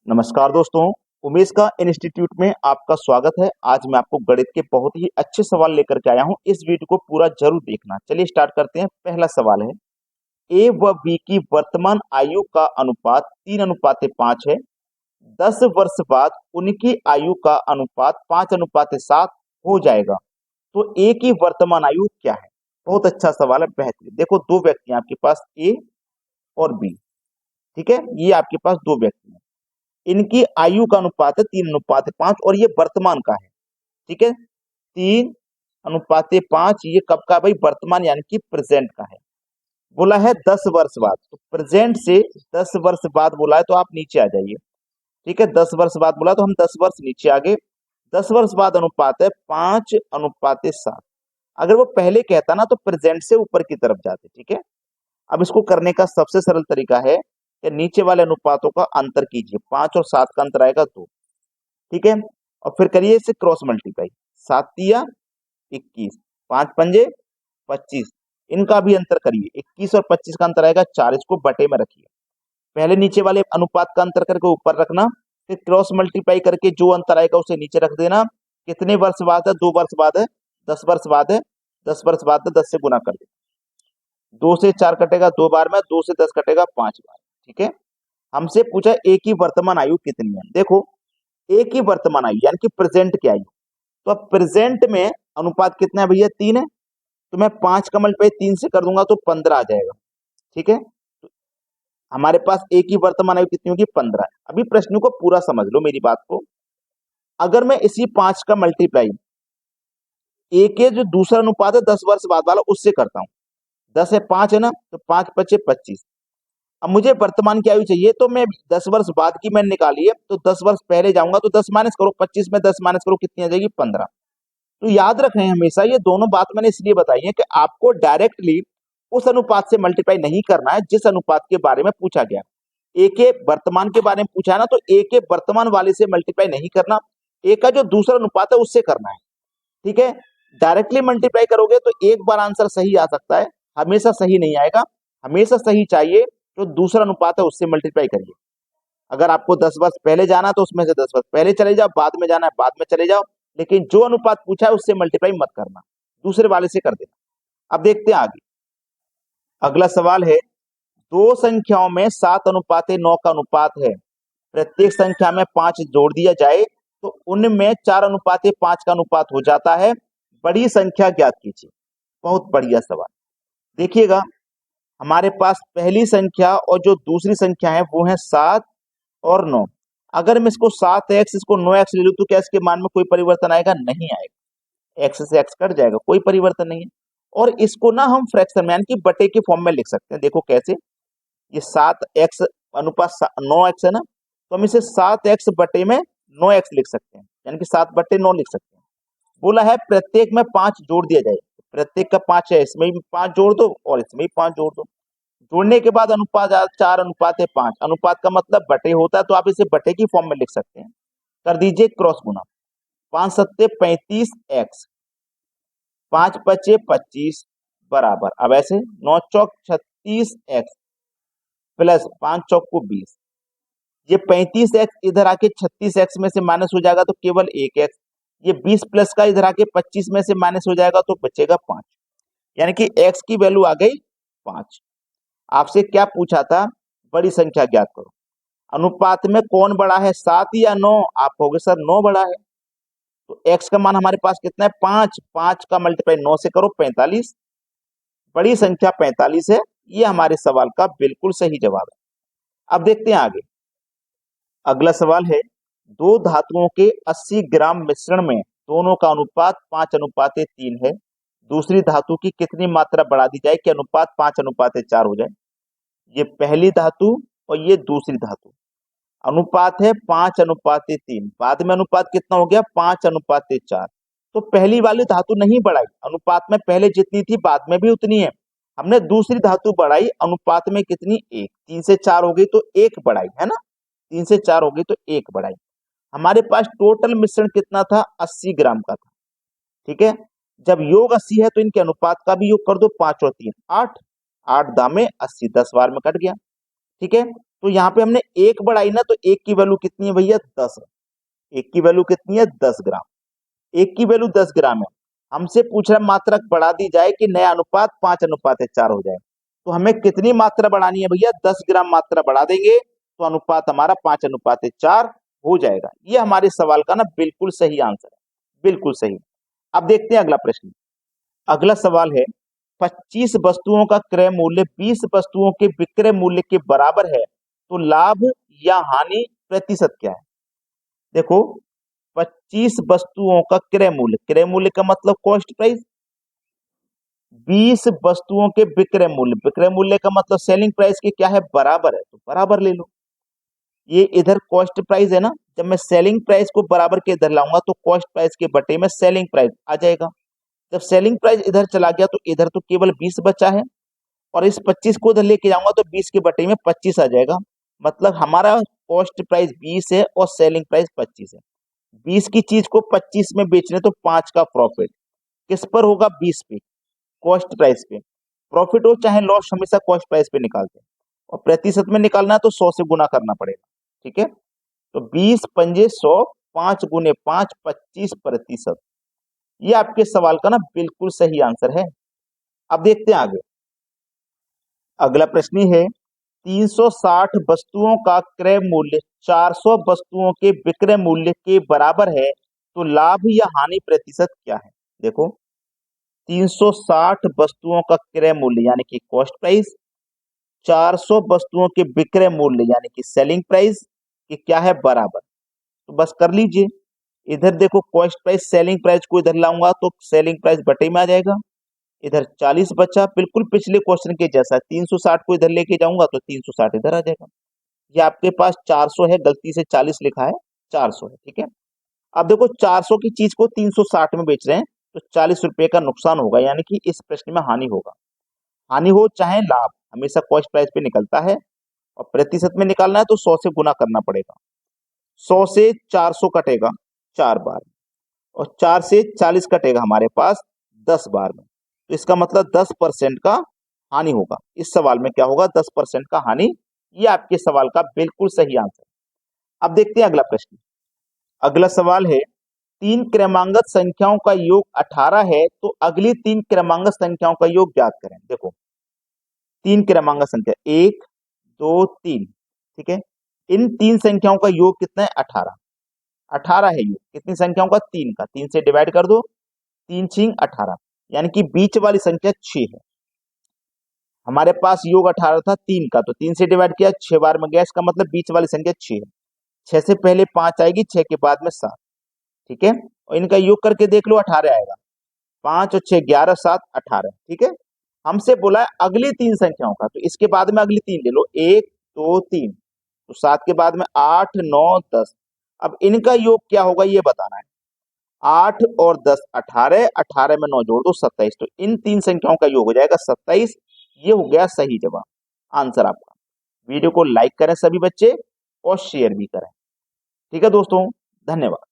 नमस्कार दोस्तों। उमेश का इंस्टीट्यूट में आपका स्वागत है। आज मैं आपको गणित के बहुत ही अच्छे सवाल लेकर के आया हूं। इस वीडियो को पूरा जरूर देखना। चलिए स्टार्ट करते हैं। पहला सवाल है, ए व बी की वर्तमान आयु का अनुपात 3:5 है। 10 वर्ष बाद उनकी आयु का अनुपात 5:7 हो जाएगा, तो ए की वर्तमान आयु क्या है? बहुत अच्छा सवाल है, बेहतरीन। देखो, दो व्यक्ति हैं आपके पास, ए और बी। ठीक है, ये आपके पास दो व्यक्ति हैं। इनकी आयु का अनुपात है 3:5 और ये वर्तमान का है। ठीक है, 3:5, ये कब का भाई? वर्तमान यानी कि प्रेजेंट का है। बोला है 10 वर्ष बाद, तो प्रेजेंट से 10 वर्ष बाद बोला है तो आप नीचे आ जाइए। ठीक है, 10 वर्ष बाद बोला तो हम 10 वर्ष नीचे आ गए। 10 वर्ष बाद अनुपात है 5:7। अगर वो पहले कहता ना तो प्रेजेंट से ऊपर की तरफ जाते। ठीक है, अब इसको करने का सबसे सरल तरीका है कि नीचे वाले अनुपातों का अंतर कीजिए। 5 और 7 का अंतर आएगा 2। ठीक है, और फिर करिए इसे क्रॉस मल्टीप्लाई। 7×3 = 21, 5×5 = 25। इनका भी अंतर करिए, 21 और 25 का अंतर आएगा 4। इसको बटे में रखिए। पहले नीचे वाले अनुपात का अंतर करके ऊपर रखना, फिर क्रॉस मल्टीप्लाई करके जो अंतर आएगा उसे नीचे रख देना। कितने वर्ष बाद है? 2 वर्ष बाद है। 10 वर्ष बाद है। 10 वर्ष बाद है, 10 से गुना कर देना। 2 से 4 कटेगा 2 बार में, 2 से 10 कटेगा 5 बार। ठीक है, हमसे पूछा ए की वर्तमान आयु कितनी है। देखो, ए की वर्तमान आयु यानी कि प्रेजेंट की आयु, तो अब प्रेजेंट में अनुपात कितना है भैया? 3 है। तो मैं 5 का मल्टीप्लाई 3 से कर दूंगा तो 15 आ जाएगा। ठीक है, तो हमारे पास ए की वर्तमान आयु कितनी होगी? 15 है। अभी प्रश्न को पूरा समझ लो मेरी बात को। अगर मैं इसी 5 का मल्टीप्लाई ए के जो दूसरा अनुपात है 10 वर्ष बाद वाला उससे करता हूँ। 10 है 5 है ना, तो 5×5 = 25। अब मुझे वर्तमान की आयु चाहिए, तो मैं 10 वर्ष बाद की मैंने निकाली है, तो 10 वर्ष पहले जाऊंगा तो 10 माइनस करो, 25 में 10 माइनस करो, कितनी आ जाएगी? 15। तो याद रखें हमेशा, ये दोनों बात मैंने इसलिए बताई है कि आपको डायरेक्टली उस अनुपात से मल्टीप्लाई नहीं करना है जिस अनुपात के बारे में पूछा गया। ए के वर्तमान के बारे में पूछा है ना, तो ए के वर्तमान वाले से मल्टीप्लाई नहीं करना, ए का जो दूसरा अनुपात है उससे करना है। ठीक है, डायरेक्टली मल्टीप्लाई करोगे तो एक बार आंसर सही आ सकता है, हमेशा सही नहीं आएगा। हमेशा सही चाहिए, जो दूसरा अनुपात है उससे मल्टीप्लाई करिए। अगर आपको 10 वर्ष पहले जाना तो उसमें से 10 वर्ष पहले चले जाओ, बाद में जाना है बाद में चले जाओ, लेकिन जो अनुपात पूछा है उससे मल्टीप्लाई मत करना, दूसरे वाले से कर देना। अब देखते हैं आगे। अगला सवाल है, दो संख्याओं में 7:9 का अनुपात है। प्रत्येक संख्या में 5 जोड़ दिया जाए तो उनमें 4:5 का अनुपात हो जाता है। बड़ी संख्या ज्ञात कीजिए। बहुत बढ़िया सवाल। देखिएगा, हमारे पास पहली संख्या और जो दूसरी संख्या है वो है 7 और 9। अगर मैं इसको 7x इसको 9x ले लूं तो क्या इसके मान में कोई परिवर्तन आएगा? नहीं आएगा। x से x कट जाएगा, कोई परिवर्तन नहीं है। और इसको ना हम फ्रैक्शन में यानी कि बटे के फॉर्म में लिख सकते हैं। देखो कैसे, ये 7x अनुपात 9x है ना, तो हम इसे 7x बटे में 9x लिख सकते हैं, यानी कि 7/9 लिख सकते हैं। बोला है प्रत्येक में 5 जोड़ दिया जाए। प्रत्येक का 5 है, इसमें भी 5 जोड़ दो और इसमें भी 5 जोड़ दो। जोड़ने के बाद अनुपात 4:5। अनुपात का मतलब बटे होता है, तो आप इसे बटे की फॉर्म में लिख सकते हैं। कर दीजिए क्रॉस गुना। 5×7 = 35x, 5×5 = 25 बराबर। अब ऐसे 9×4 = 36x प्लस 5×4 = 20। ये 35x इधर आके 36x में से माइनस हो जाएगा तो केवल 1x। ये 20 प्लस का इधर आके 25 में से माइनस हो जाएगा तो बचेगा 5, यानी कि x की वैल्यू आ गई 5। आपसे क्या पूछा था? बड़ी संख्या ज्ञात करो। अनुपात में कौन बड़ा है, 7 या 9? आप कहोगे सर 9 बड़ा है। तो x का मान हमारे पास कितना है? 5। 5 का मल्टीप्लाई 9 से करो, 45। बड़ी संख्या 45 है। ये हमारे सवाल का बिल्कुल सही जवाब है। अब देखते हैं आगे। अगला सवाल है, दो धातुओं के 80 ग्राम मिश्रण में दोनों का अनुपात 5:3 है। दूसरी धातु की कितनी मात्रा बढ़ा दी जाए कि अनुपात 5:4 हो जाए? ये पहली धातु और ये दूसरी धातु। अनुपात है 5:3। बाद में अनुपात कितना हो गया? 5:4। तो पहली वाली धातु नहीं बढ़ाई, अनुपात में पहले जितनी थी बाद में भी उतनी है। हमने दूसरी धातु बढ़ाई, अनुपात में कितनी? 1। 3 से 4 हो गई तो 1 बढ़ाई, है ना? 3 से 4 हो गई तो 1 बढ़ाई। हमारे पास टोटल मिश्रण कितना था? 80 ग्राम का था। ठीक है, जब योग 80 है तो इनके अनुपात का भी योग कर दो। 5 और 3 8, 8 दामे 80, 10 बार में कट गया। ठीक है, तो यहाँ पे हमने एक बढ़ाई ना, तो एक की वैल्यू कितनी है भैया 10 है। एक की वैल्यू कितनी है 10 ग्राम। एक की वैल्यू 10 ग्राम है। हमसे पूछ रहा है मात्रा बढ़ा दी जाए कि नया अनुपात 5:4 हो जाए। तो हमें कितनी मात्रा बढ़ानी है भैया, 10 ग्राम मात्रा बढ़ा देंगे तो अनुपात हमारा 5:4 हो जाएगा। ये हमारे सवाल का ना बिल्कुल सही आंसर है, बिल्कुल सही। अब देखते हैं अगला प्रश्न। अगला सवाल है 25 वस्तुओं का क्रय मूल्य 20 वस्तुओं के विक्रय मूल्य के बराबर है, तो लाभ या हानि प्रतिशत क्या है। देखो 25 वस्तुओं का क्रय मूल्य का मतलब कॉस्ट प्राइस, 20 वस्तुओं के विक्रय मूल्य का मतलब सेलिंग प्राइस के क्या है बराबर है, तो बराबर ले लो। ये इधर कॉस्ट प्राइस है ना, जब मैं सेलिंग प्राइस को बराबर के इधर लाऊंगा तो कॉस्ट प्राइस के बटे में सेलिंग प्राइस आ जाएगा। जब सेलिंग प्राइस इधर चला गया तो इधर तो केवल 20 बचा है, और इस 25 को उधर लेके जाऊंगा तो 20 के बटे में 25 आ जाएगा। मतलब हमारा कॉस्ट प्राइस 20 है और सेलिंग प्राइस 25 है। 20 की चीज को 25 में बेचने तो 5 का प्रॉफिट किस पर होगा, 20 पे, कॉस्ट प्राइस पे। प्रॉफिट हो चाहे लॉस, हमेशा कॉस्ट प्राइस पे निकालते हैं, और प्रतिशत में निकालना है तो 100 से गुना करना पड़ेगा। ठीक है, तो 20 पंजे 100, 5 गुने 5 25%। ये आपके सवाल का ना बिल्कुल सही आंसर है। अब देखते हैं आगे। अगला प्रश्न है 360 वस्तुओं का क्रय मूल्य 400 वस्तुओं के विक्रय मूल्य के बराबर है, तो लाभ या हानि प्रतिशत क्या है। देखो 360 वस्तुओं का क्रय मूल्य यानी कि कॉस्ट प्राइस, 400 वस्तुओं के विक्रय मूल्य यानी कि सेलिंग प्राइस के क्या है बराबर। तो बस कर लीजिए, इधर देखो कॉस्ट प्राइस सेलिंग प्राइस को इधर लाऊंगा तो सेलिंग प्राइस बटे में आ जाएगा। इधर 40 बचा, बिल्कुल पिछले क्वेश्चन के जैसा। 360 को इधर लेके जाऊंगा तो 360 इधर आ जाएगा। ये आपके पास 400 है, गलती से 40 लिखा है, 400 है। ठीक है, अब देखो 400 की चीज को 360 में बेच रहे हैं तो 40 रुपए का नुकसान होगा, यानी कि इस प्रश्न में हानि होगा। हानि हो चाहे लाभ, हमेशा कॉस्ट प्राइस पे निकलता है, और प्रतिशत में निकालना है तो 100 से गुना करना पड़ेगा। 100 से 400 कटेगा 4 बार, और 4 से 40 कटेगा हमारे पास 10 बार में। तो इसका मतलब 10% का हानि होगा। इस सवाल में क्या होगा, 10% का हानि। ये आपके सवाल का बिल्कुल सही आंसर। अब देखते हैं अगला प्रश्न। अगला सवाल है 3 क्रमांगत संख्याओं का योग 18 है, तो अगली 3 क्रमांगत संख्याओं का योग ज्ञात करें। देखो 3 क्रमांगत संख्या 1 2 3, ठीक है, इन 3 संख्याओं का योग कितना है 18। 18 है योग कितनी संख्याओं का, 3 का। 3 से डिवाइड कर दो, 3 6 18, यानी कि बीच वाली संख्या 6 है। हमारे पास योग 18 था 3 का, तो 3 से डिवाइड किया 6 बार में गया, इसका मतलब बीच वाली संख्या 6 है। 6 से पहले 5 आएगी, 6 के बाद में 7। ठीक है, और इनका योग करके देख लो 18 आएगा। 5 और 6 11, 7 18। ठीक है, हमसे बोला है अगली 3 संख्याओं का, तो इसके बाद में अगली 3 ले लो, 1 2 3, तो 7 के बाद में 8 9 10। अब इनका योग क्या होगा ये बताना है। 8 और 10 18, 18 में 9 जोड़ दो 27, तो इन 3 संख्याओं का योग हो जाएगा 27। ये हो गया सही जवाब, आंसर आपका। वीडियो को लाइक करें सभी बच्चे, और शेयर भी करें। ठीक है दोस्तों, धन्यवाद।